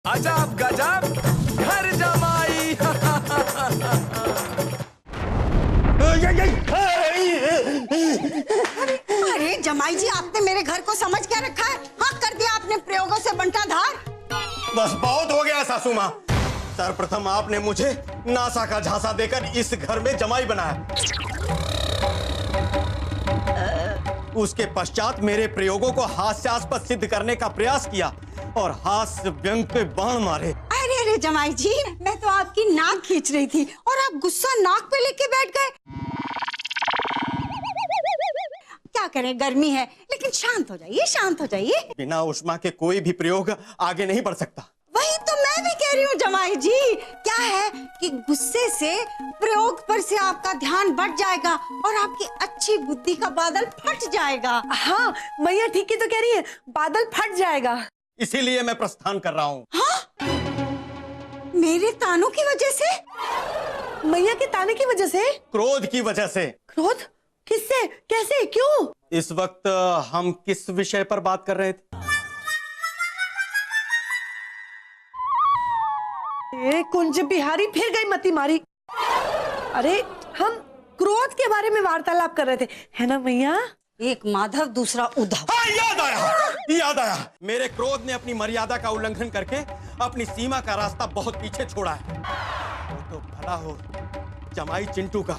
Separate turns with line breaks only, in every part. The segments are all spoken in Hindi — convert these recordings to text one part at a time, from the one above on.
अजब गजब घर जमाई।
अरे जमाई जी, आपने मेरे घर को समझ क्या रखा है? हाँ, कर दिया आपने प्रयोगों से बंटाधार।
बस बहुत हो गया सासू माँ। सर्वप्रथम आपने मुझे नासा का झांसा देकर इस घर में जमाई बनाया। उसके पश्चात मेरे प्रयोगों को हास्यास्पद सिद्ध करने का प्रयास किया और हास्य व्यंग पे बाण मारे।
अरे अरे जमाई जी, मैं तो आपकी नाक खींच रही थी और आप गुस्सा नाक पे लेके बैठ गए। क्या करें, गर्मी है, लेकिन शांत हो जाइए, शांत हो जाइए।
बिना उष्मा के कोई भी प्रयोग आगे नहीं बढ़ सकता।
वही तो मैं भी कह रही हूँ जमाई जी। क्या है कि गुस्से से प्रयोग पर से आपका ध्यान बढ़ जाएगा और आपकी अच्छी बुद्धि का बादल फट जाएगा।
हाँ, मैया ठीक ही तो कह रही है, बादल फट जाएगा।
इसीलिए मैं प्रस्थान कर रहा हूँ।
हाँ? मेरे तानों की वजह से?
मैया के ताने की वजह से?
क्रोध की वजह से।
क्रोध? किससे? कैसे? क्यों?
इस वक्त हम किस विषय पर बात कर रहे थे?
कुंज बिहारी फिर गई मती मारी। अरे हम क्रोध के बारे में वार्तालाप कर रहे थे, है ना मैया?
एक माधव दूसरा उद्धव।
हाँ, याद आया। मेरे क्रोध ने अपनी मर्यादा का उल्लंघन करके अपनी सीमा का रास्ता बहुत पीछे छोड़ा है। वो तो भला हो जमाई चिंटू का।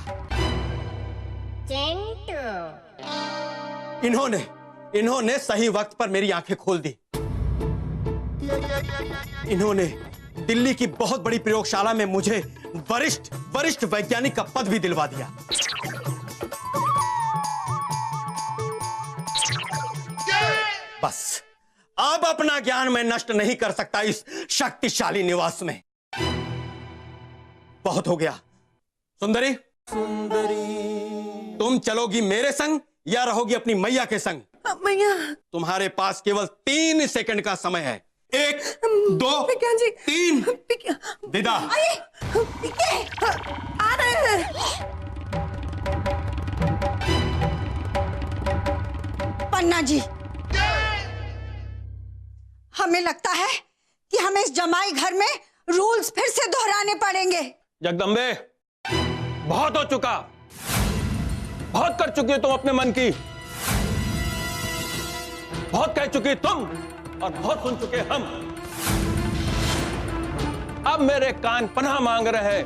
इन्होंने सही वक्त पर मेरी आंखें खोल दी। इन्होंने दिल्ली की बहुत बड़ी प्रयोगशाला में मुझे वरिष्ठ वैज्ञानिक का पद भी दिलवा दिया। बस अब अपना ज्ञान मैं नष्ट नहीं कर सकता इस शक्तिशाली निवास में। बहुत हो गया। सुंदरी, तुम चलोगी मेरे संग या रहोगी अपनी मैया के संग?
मैया,
तुम्हारे पास केवल 3 सेकंड का समय है। 1, 2, 3, विदा।
आ रहे हैं।
पन्ना जी, हमें लगता है कि हमें इस जमाई घर में रूल्स फिर से दोहराने पड़ेंगे।
जगदम्बे, बहुत हो चुका। बहुत कर चुकी हो तुम अपने मन की। बहुत कह चुकी तुम और बहुत सुन चुके हम। अब मेरे कान पनाह मांग रहे हैं,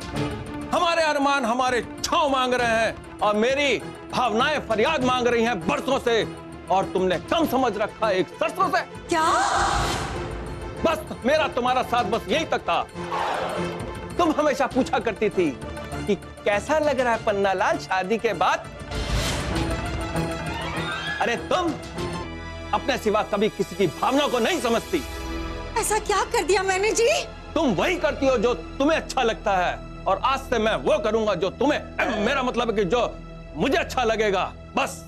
हमारे अरमान हमारे छांव मांग रहे हैं और मेरी भावनाएं फरियाद मांग रही हैं बरसों से, और तुमने कम समझ रखा एक सरसों से।
क्या?
बस मेरा तुम्हारा साथ बस यही तक था। तुम हमेशा पूछा करती थी कि कैसा लग रहा है पन्नालाल शादी के बाद। अरे तुम अपने सिवा कभी किसी की भावना को नहीं समझती।
ऐसा क्या कर दिया मैंने जी?
तुम वही करती हो जो तुम्हें अच्छा लगता है, और आज से मैं वो करूंगा जो तुम्हें, मेरा मतलब है कि जो मुझे अच्छा लगेगा। बस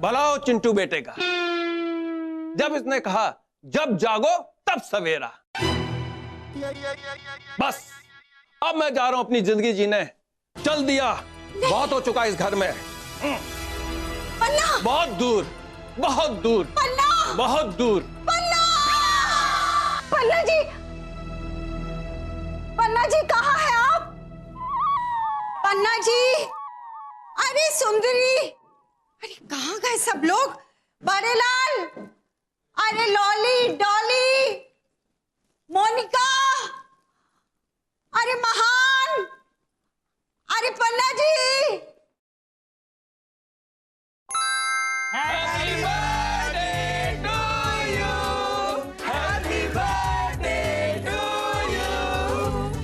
भला हो चिंटू बेटे का। जब इसने कहा जब जागो तब सवेरा। बस अब मैं जा रहा हूं अपनी जिंदगी जीने। चल दिया, बहुत हो चुका इस घर में।
पन्ना!
बहुत दूर, बहुत दूर,
पन्ना!
बहुत दूर।
पन्ना! पन्ना जी! पन्ना जी, कहाँ है आप? पन्ना जी! अरे सुंदरी! अरे कहाँ गए सब लोग? बड़ेलाल! अरे लॉली, डॉली, मोनिका, अरे महान, अरे पन्ना जी!
Happy birthday to you. Happy birthday to you.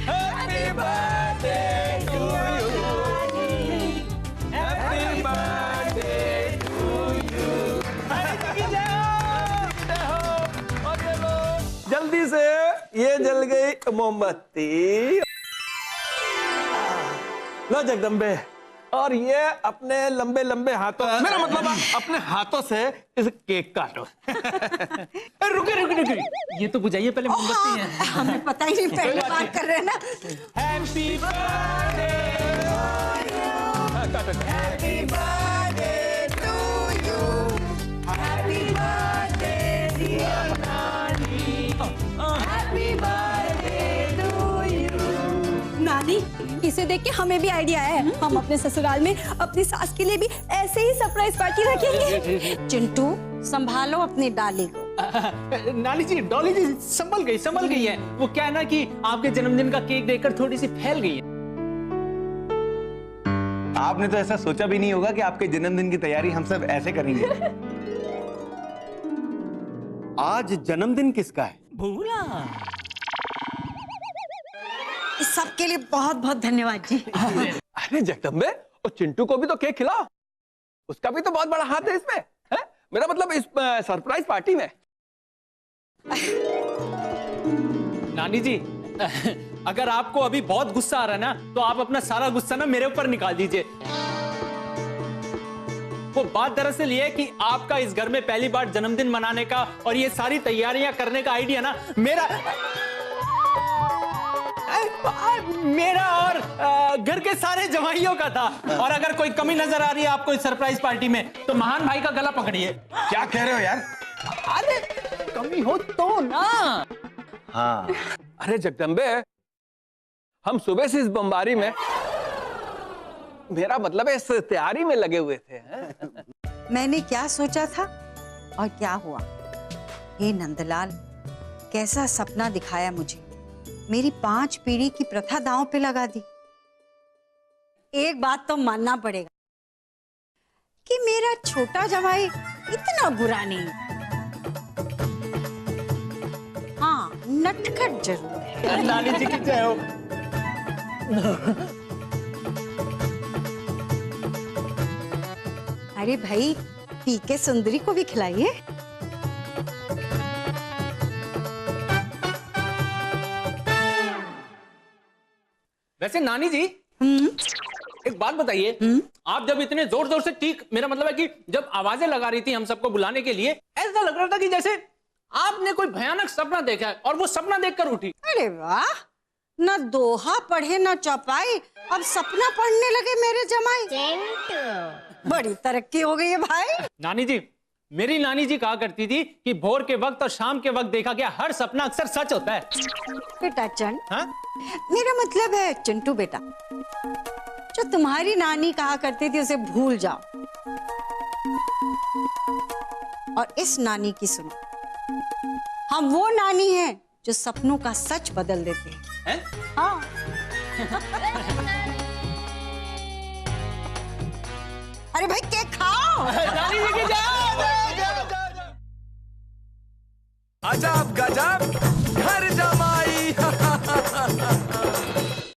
Happy birthday to you. Happy birthday to you. और ये लो, जल्दी से ये जल गई मोमबत्ती। लो जगदम्बे, और ये अपने लंबे लंबे हाथों, मेरा मतलब अपने हाथों से इस केक काटो।
रुके, ये तो बुझाइए पहले, मोमबत्ती है।
हमें पता ही नहीं, पहली बार कर रहे हैं ना।
Happy birthday, happy birthday to you, happy birthday dear नानी।
दादी, इसे देख के हमें भी आइडिया है। हम अपने ससुराल में अपनी सास के लिए भी ऐसे ही सरप्राइज पार्टी रखेंगे।
चिंटू, संभालो अपनी डाली को।
नानी जी, डॉली जी संभल गई है। वो क्या है ना कि आपके जन्मदिन का केक देखकर थोड़ी सी फैल गई है।
आपने तो ऐसा सोचा भी नहीं होगा कि आपके जन्मदिन की तैयारी हम सब ऐसे करेंगे।
आज जन्मदिन किसका है?
भूला।
इस सब के लिए बहुत बहुत धन्यवाद जी।
अरे जगदम्बे, और चिंटू को भी तो केक खिलाओ, उसका भी तो बहुत बड़ा हाथ है इसमें, है? मेरा मतलब इस सरप्राइज पार्टी में।
नानी जी, अगर आपको अभी बहुत गुस्सा आ रहा है ना, तो आप अपना सारा गुस्सा ना मेरे ऊपर निकाल दीजिए। वो बात दरअसल ये है कि आपका इस घर में पहली बार जन्मदिन मनाने का और ये सारी तैयारियां करने का आइडिया ना मेरा और घर के सारे जवाइयों का था। और अगर कोई कमी नजर आ रही है आपको इस सरप्राइज पार्टी में, तो महान भाई का गला पकड़िए।
क्या कह रहे हो यार?
अरे कमी हो तो ना।
हाँ।
अरे जगदम्बे, हम सुबह से इस बमबारी में, मेरा मतलब है इस तैयारी में लगे हुए थे, हैं?
मैंने क्या सोचा था और क्या हुआ। हे नंदलाल, कैसा सपना दिखाया मुझे। मेरी 5 पीढ़ी की प्रथा दांव पे लगा दी। एक बात तो मानना पड़ेगा कि मेरा छोटा जवाई इतना बुरा नहीं। हाँ, नटखट जरूर है।
नानी जी की जय हो।
अरे भाई, पी के सुंदरी को भी खिलाइए।
वैसे नानी जी, एक बात बताइए, आप जब इतने जोर जोर से मेरा मतलब है कि जब आवाजें लगा रही थी हम सबको बुलाने के लिए, ऐसा लग रहा था कि जैसे आपने कोई भयानक सपना देखा है और वो सपना देखकर उठी।
अरे वाह, न दोहा पढ़े न चौपाई, अब सपना पढ़ने लगे मेरे जमाई। बड़ी तरक्की हो गई है भाई।
नानी जी, मेरी नानी जी कहा करती थी कि भोर के वक्त और शाम के वक्त देखा गया हर सपना अक्सर सच होता है।
बेटा चंद,
हाँ?
मेरा मतलब है चिंटू बेटा, जो तुम्हारी नानी कहा करती थी उसे भूल जाओ और इस नानी की सुनो। हम वो नानी हैं जो सपनों का सच बदल देते हैं। हाँ। अरे भाई, केक खाओ।
नानी जी की जय।
अजब गजब